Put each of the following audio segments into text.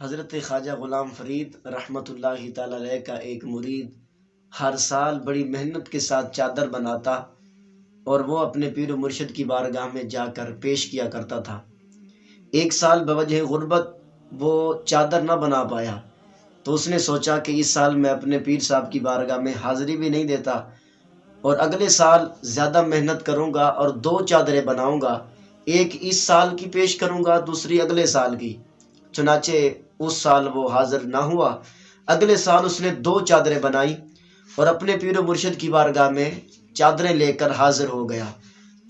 حضرت خواجہ غلام فرید رحمۃ اللہ تعالی علیہ کا ایک مرید ہر سال بڑی محنت کے ساتھ چادر بناتا اور وہ اپنے پیر و مرشد کی بارگاہ میں جا کر پیش کیا کرتا تھا۔ ایک سال بوجہ غربت وہ چادر نہ بنا پایا، تو اس نے سوچا کہ اس سال میں اپنے پیر صاحب کی بارگاہ میں حاضری بھی نہیں دیتا اور اگلے سال زیادہ محنت کروں گا اور 2 چادریں بناؤں گا، ایک اس سال کی پیش کروں گا، دوسری اگلے سال کی۔ چنانچہ اس سال وہ حاضر نہ ہوا، اگلے سال اس نے 2 چادریں بنائی اور اپنے پیر و مرشد کی بارگاہ میں چادریں لے کر حاضر ہو گیا۔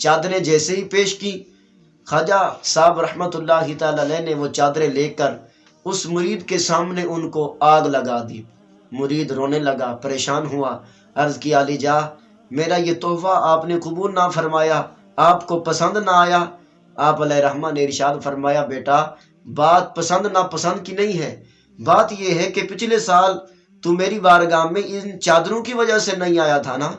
چادریں جیسے ہی پیش کی، خواجہ صاحب رحمۃ اللہ تعالی علیہ نے وہ چادریں لے کر اس مرید کے سامنے ان کو آگ لگا دی۔ مرید رونے لگا، پریشان ہوا، عرض کیا علی جا، میرا یہ تحفہ آپ نے قبول نہ فرمایا، آپ کو پسند نہ آیا۔ آپ علیہ رحمہ نے ارشاد فرمایا، بیٹا بات پسند نہ پسند کی نہیں ہے، بات یہ ہے کہ پچھلے سال تو میری بارگاہ میں ان چادروں کی وجہ سے نہیں آیا تھا نا؟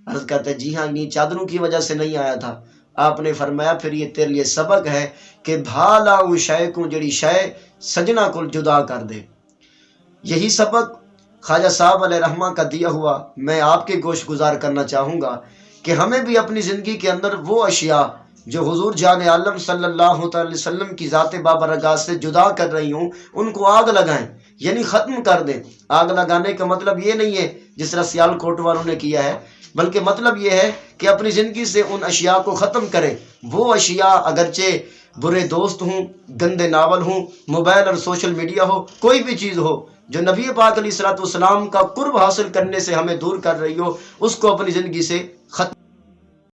عرض کرتے جی ہاں، انہیں چادروں کی وجہ سے نہیں آیا تھا۔ آپ نے فرمایا پھر یہ تیرے لیے سبق ہے کہ بھالا او شے کو جڑی شے سجنا کو جدا کر دے۔ یہی سبق خواجہ صاحب علیہ رحمہ کا دیا ہوا میں آپ کے گوش گزار کرنا چاہوں گا کہ ہمیں بھی اپنی زندگی کے اندر وہ اشیاء جو حضور جان عالم صلی اللہ تعالی وسلم کی ذات بابرکات سے جدا کر رہی ہوں، ان کو آگ لگائیں، یعنی ختم کر دیں۔ آگ لگانے کا مطلب یہ نہیں ہے جس طرح سیال کوٹ والوں نے کیا ہے، بلکہ مطلب یہ ہے کہ اپنی زندگی سے ان اشیاء کو ختم کریں۔ وہ اشیاء اگرچہ برے دوست ہوں، گندے ناول ہوں، موبائل اور سوشل میڈیا ہو، کوئی بھی چیز ہو جو نبی پاک علیہ الصلوۃ والسلام کا قرب حاصل کرنے سے ہمیں دور کر رہی ہو، اس کو اپنی زندگی سے ختم